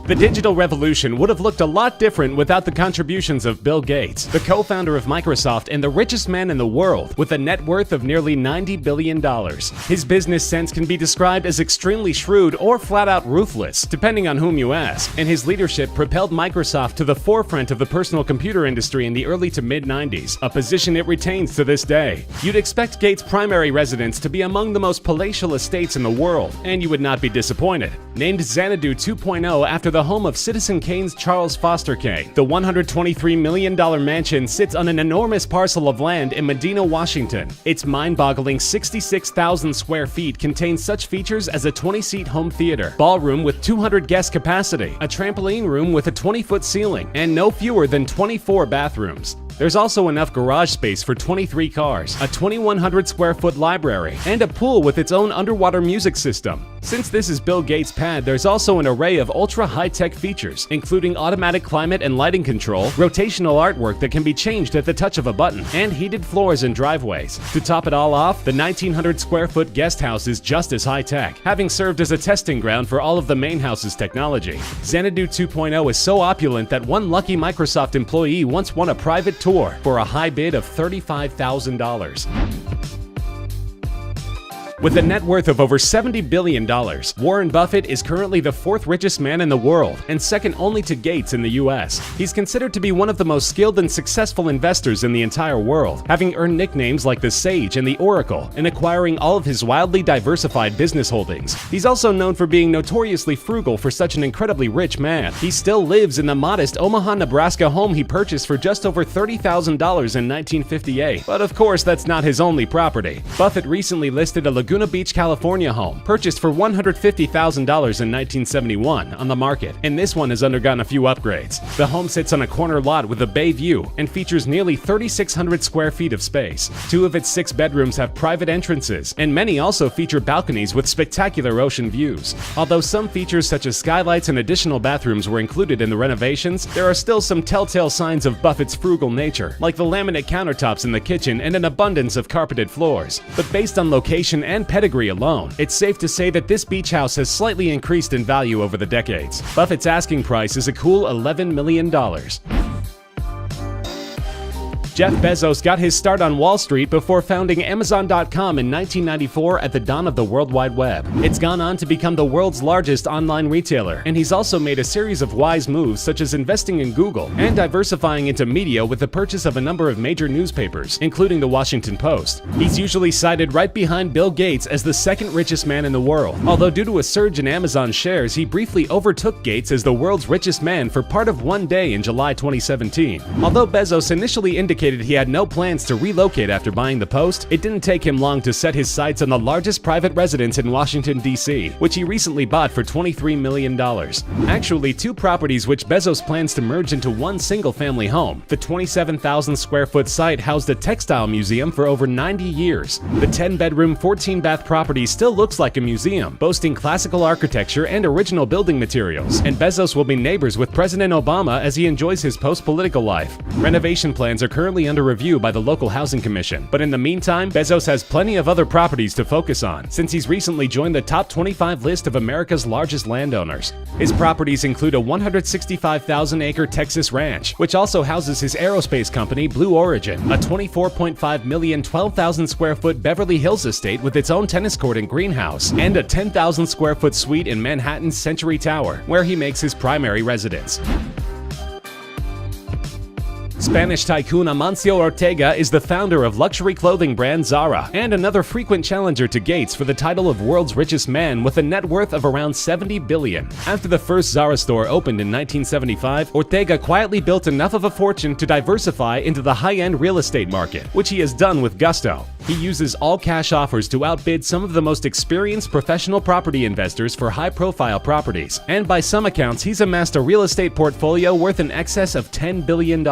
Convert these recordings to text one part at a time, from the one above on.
The digital revolution would have looked a lot different without the contributions of Bill Gates, the co-founder of Microsoft and the richest man in the world, with a net worth of nearly $90 billion. His business sense can be described as extremely shrewd or flat-out ruthless, depending on whom you ask, and his leadership propelled Microsoft to the forefront of the personal computer industry in the early to mid-90s, a position it retains to this day. You'd expect Gates' primary residence to be among the most palatial estates in the world, and you would not be disappointed. Named Xanadu 2.0 after the home of Citizen Kane's Charles Foster Kane, the $123 million mansion sits on an enormous parcel of land in Medina, Washington. Its mind-boggling 66,000 square feet contains such features as a 20-seat home theater, ballroom with 200 guest capacity, a trampoline room with a 20-foot ceiling, and no fewer than 24 bathrooms. There's also enough garage space for 23 cars, a 2,100 square foot library, and a pool with its own underwater music system. Since this is Bill Gates' pad, there's also an array of ultra-high-tech features, including automatic climate and lighting control, rotational artwork that can be changed at the touch of a button, and heated floors and driveways. To top it all off, the 1,900 square foot guest house is just as high-tech, having served as a testing ground for all of the main house's technology. Xanadu 2.0 is so opulent that one lucky Microsoft employee once won a private tour for a high bid of $35,000. With a net worth of over $70 billion, Warren Buffett is currently the fourth richest man in the world and second only to Gates in the US. He's considered to be one of the most skilled and successful investors in the entire world, having earned nicknames like the Sage and the Oracle and acquiring all of his wildly diversified business holdings. He's also known for being notoriously frugal for such an incredibly rich man. He still lives in the modest Omaha, Nebraska home he purchased for just over $30,000 in 1958. But of course, that's not his only property. Buffett recently listed a Laguna Beach, California home, purchased for $150,000 in 1971 on the market, and this one has undergone a few upgrades. The home sits on a corner lot with a bay view and features nearly 3,600 square feet of space. 2 of its 6 bedrooms have private entrances, and many also feature balconies with spectacular ocean views. Although some features such as skylights and additional bathrooms were included in the renovations, there are still some telltale signs of Buffett's frugal nature, like the laminate countertops in the kitchen and an abundance of carpeted floors. But based on location and pedigree alone, it's safe to say that this beach house has slightly increased in value over the decades. Buffett's asking price is a cool $11 million. Jeff Bezos got his start on Wall Street before founding Amazon.com in 1994 at the dawn of the World Wide Web. It's gone on to become the world's largest online retailer, and he's also made a series of wise moves such as investing in Google and diversifying into media with the purchase of a number of major newspapers, including the Washington Post. He's usually cited right behind Bill Gates as the second richest man in the world, although due to a surge in Amazon shares, he briefly overtook Gates as the world's richest man for part of one day in July 2017. Although Bezos initially indicated he had no plans to relocate after buying the Post, it didn't take him long to set his sights on the largest private residence in Washington, D.C., which he recently bought for $23 million. Actually, 2 properties which Bezos plans to merge into one single-family home. The 27,000 square foot site housed a textile museum for over 90 years. The 10-bedroom, 14-bath property still looks like a museum, boasting classical architecture and original building materials, and Bezos will be neighbors with President Obama as he enjoys his post-political life. Renovation plans are currently under review by the local housing commission, but in the meantime, Bezos has plenty of other properties to focus on, since he's recently joined the top 25 list of America's largest landowners. His properties include a 165,000-acre Texas ranch, which also houses his aerospace company, Blue Origin, a $24.5 million 12,000-square-foot Beverly Hills estate with its own tennis court and greenhouse, and a 10,000-square-foot suite in Manhattan's Century Tower, where he makes his primary residence. Spanish tycoon Amancio Ortega is the founder of luxury clothing brand Zara and another frequent challenger to Gates for the title of world's richest man with a net worth of around $70 billion. After the first Zara store opened in 1975, Ortega quietly built enough of a fortune to diversify into the high-end real estate market, which he has done with gusto. He uses all-cash offers to outbid some of the most experienced professional property investors for high-profile properties, and by some accounts, he's amassed a real estate portfolio worth in excess of $10 billion.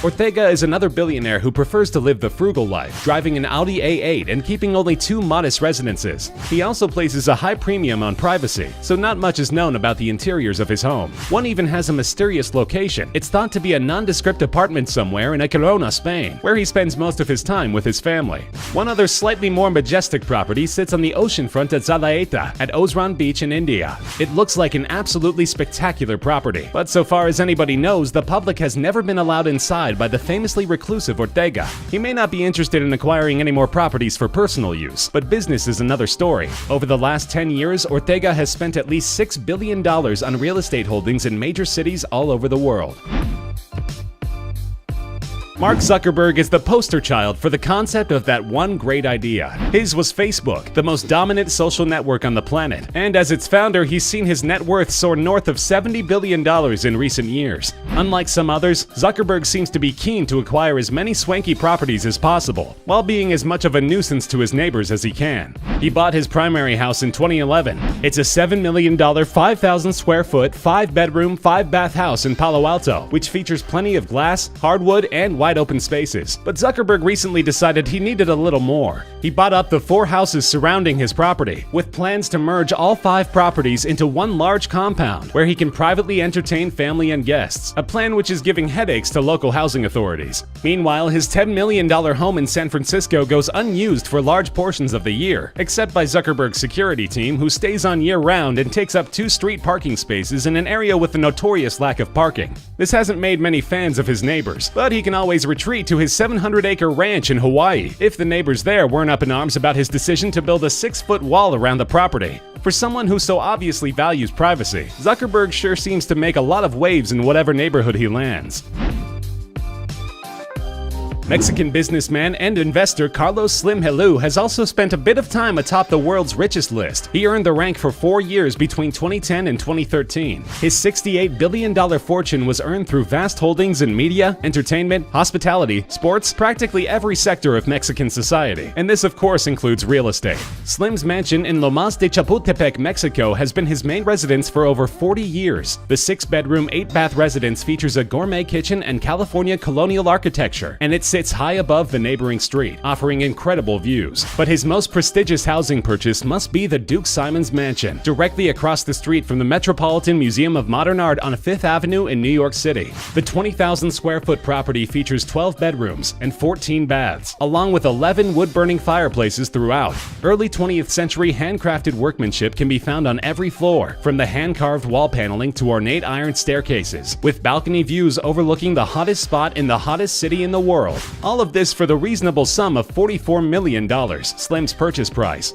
Ortega is another billionaire who prefers to live the frugal life, driving an Audi A8 and keeping only 2 modest residences. He also places a high premium on privacy, so not much is known about the interiors of his home. One even has a mysterious location. It's thought to be a nondescript apartment somewhere in Girona, Spain, where he spends most of his time with his family. One other slightly more majestic property sits on the oceanfront at Zalaeta at Osran Beach in India. It looks like an absolutely spectacular property, but so far as anybody knows, the public has never been allowed inside by the famously reclusive Ortega. He may not be interested in acquiring any more properties for personal use, but business is another story. Over the last 10 years, Ortega has spent at least $6 billion on real estate holdings in major cities all over the world. Mark Zuckerberg is the poster child for the concept of that one great idea. His was Facebook, the most dominant social network on the planet, and as its founder, he's seen his net worth soar north of $70 billion in recent years. Unlike some others, Zuckerberg seems to be keen to acquire as many swanky properties as possible, while being as much of a nuisance to his neighbors as he can. He bought his primary house in 2011. It's a $7 million, 5,000 square foot, 5-bedroom, 5-bath house in Palo Alto, which features plenty of glass, hardwood, and wide open spaces. But Zuckerberg recently decided he needed a little more. He bought up the 4 houses surrounding his property, with plans to merge all 5 properties into one large compound where he can privately entertain family and guests, a plan which is giving headaches to local housing authorities. Meanwhile, his $10 million home in San Francisco goes unused for large portions of the year, except by Zuckerberg's security team, who stays on year-round and takes up 2 street parking spaces in an area with a notorious lack of parking. This hasn't made many fans of his neighbors, but he can always retreat to his 700-acre ranch in Hawaii if the neighbors there weren't up in arms about his decision to build a 6-foot wall around the property. For someone who so obviously values privacy, Zuckerberg sure seems to make a lot of waves in whatever neighborhood he lands. Mexican businessman and investor Carlos Slim Helú has also spent a bit of time atop the world's richest list. He earned the rank for 4 years between 2010 and 2013. His $68 billion fortune was earned through vast holdings in media, entertainment, hospitality, sports, practically every sector of Mexican society. And this, of course, includes real estate. Slim's mansion in Lomas de Chapultepec, Mexico, has been his main residence for over 40 years. The 6-bedroom, 8-bath residence features a gourmet kitchen and California colonial architecture, and it sits high above the neighboring street, offering incredible views. But his most prestigious housing purchase must be the Duke Simons Mansion, directly across the street from the Metropolitan Museum of Modern Art on 5th Avenue in New York City. The 20,000 square foot property features 12 bedrooms and 14 baths, along with 11 wood-burning fireplaces throughout. Early 20th century handcrafted workmanship can be found on every floor, from the hand-carved wall paneling to ornate iron staircases, with balcony views overlooking the hottest spot in the hottest city in the world. All of this for the reasonable sum of $44 million, Slim's purchase price.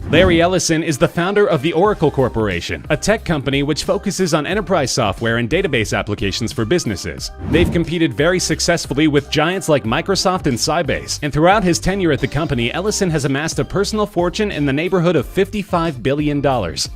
Larry Ellison is the founder of the Oracle Corporation, a tech company which focuses on enterprise software and database applications for businesses. They've competed very successfully with giants like Microsoft and Sybase, and throughout his tenure at the company, Ellison has amassed a personal fortune in the neighborhood of $55 billion.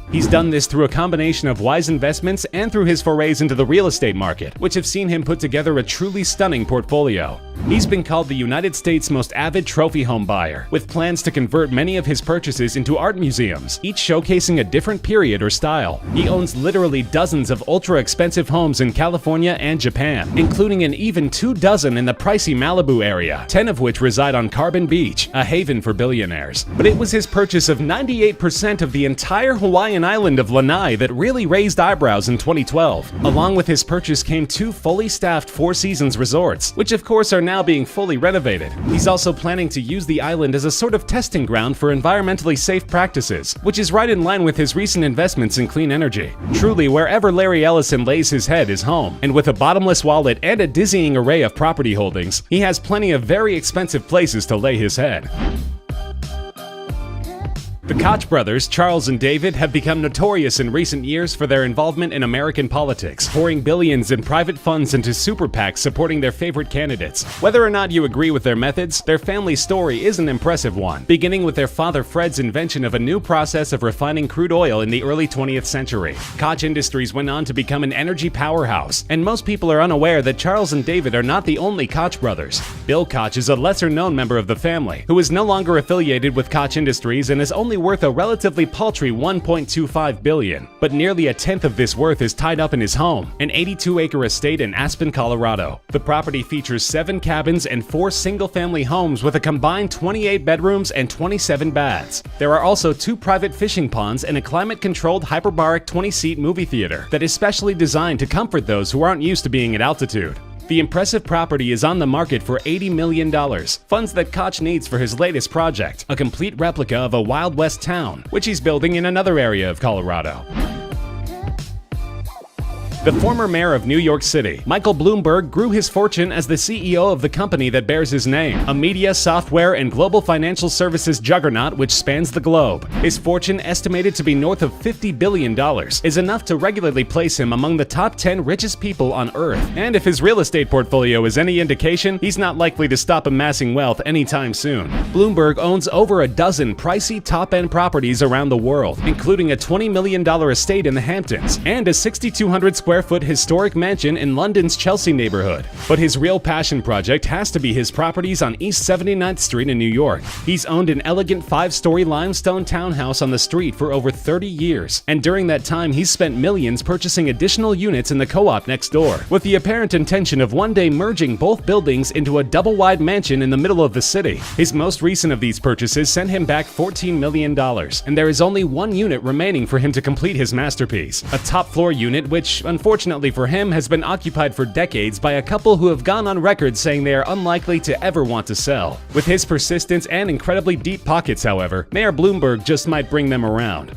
He's done this through a combination of wise investments and through his forays into the real estate market, which have seen him put together a truly stunning portfolio. He's been called the United States' most avid trophy home buyer, with plans to convert many of his purchases into art museums, each showcasing a different period or style. He owns literally dozens of ultra-expensive homes in California and Japan, including an even 2 dozen in the pricey Malibu area, 10 of which reside on Carbon Beach, a haven for billionaires. But it was his purchase of 98% of the entire Hawaiian island of Lanai that really raised eyebrows in 2012. Along with his purchase came 2 fully staffed Four Seasons resorts, which of course are now being fully renovated. He's also planning to use the island as a sort of testing ground for environmentally safe practices, which is right in line with his recent investments in clean energy. Truly, wherever Larry Ellison lays his head is home, and with a bottomless wallet and a dizzying array of property holdings, he has plenty of very expensive places to lay his head. The Koch brothers, Charles and David, have become notorious in recent years for their involvement in American politics, pouring billions in private funds into super PACs supporting their favorite candidates. Whether or not you agree with their methods, their family story is an impressive one, beginning with their father Fred's invention of a new process of refining crude oil in the early 20th century. Koch Industries went on to become an energy powerhouse, and most people are unaware that Charles and David are not the only Koch brothers. Bill Koch is a lesser-known member of the family, who is no longer affiliated with Koch Industries and is only worth a relatively paltry $1.25 billion, but nearly a tenth of this worth is tied up in his home, an 82-acre estate in Aspen, Colorado. The property features 7 cabins and 4 single-family homes with a combined 28 bedrooms and 27 baths. There are also 2 private fishing ponds and a climate-controlled hyperbaric 20-seat movie theater that is specially designed to comfort those who aren't used to being at altitude. The impressive property is on the market for $80 million, funds that Koch needs for his latest project, a complete replica of a Wild West town, which he's building in another area of Colorado. The former mayor of New York City, Michael Bloomberg, grew his fortune as the CEO of the company that bears his name, a media, software, and global financial services juggernaut which spans the globe. His fortune, estimated to be north of $50 billion, is enough to regularly place him among the top 10 richest people on Earth. And if his real estate portfolio is any indication, he's not likely to stop amassing wealth anytime soon. Bloomberg owns over a dozen pricey top-end properties around the world, including a $20 million estate in the Hamptons and a 6,200 square foot historic mansion in London's Chelsea neighborhood. But his real passion project has to be his properties on East 79th Street in New York. He's owned an elegant 5-story limestone townhouse on the street for over 30 years, and during that time he's spent millions purchasing additional units in the co-op next door, with the apparent intention of one day merging both buildings into a double-wide mansion in the middle of the city. His most recent of these purchases sent him back $14 million, and there is only one unit remaining for him to complete his masterpiece, a top-floor unit which, unfortunately for him, has been occupied for decades by a couple who have gone on record saying they are unlikely to ever want to sell. With his persistence and incredibly deep pockets, however, Mayor Bloomberg just might bring them around.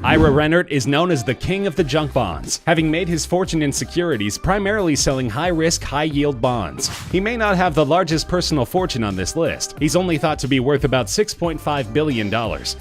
Ira Rennert is known as the king of the junk bonds, having made his fortune in securities primarily selling high-risk, high-yield bonds. He may not have the largest personal fortune on this list. He's only thought to be worth about $6.5 billion,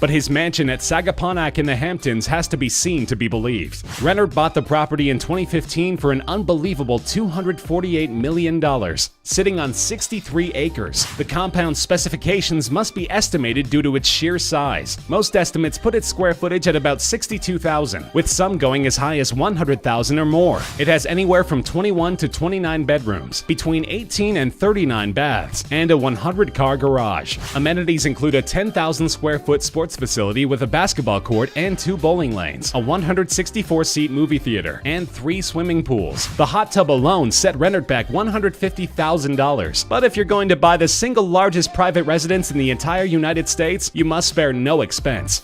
but his mansion at Sagaponack in the Hamptons has to be seen to be believed. Rennert bought the property in 2015 for an unbelievable $248 million, sitting on 63 acres. The compound's specifications must be estimated due to its sheer size. Most estimates put its square footage at about 62,000, with some going as high as 100,000 or more. It has anywhere from 21 to 29 bedrooms, between 18 and 39 baths, and a 100-car garage. Amenities include a 10,000 square foot sports facility with a basketball court and 2 bowling lanes, a 164-seat movie theater, and 3 swimming pools. The hot tub alone set Rennert back $150,000. But if you're going to buy the single largest private residence in the entire United States, you must spare no expense.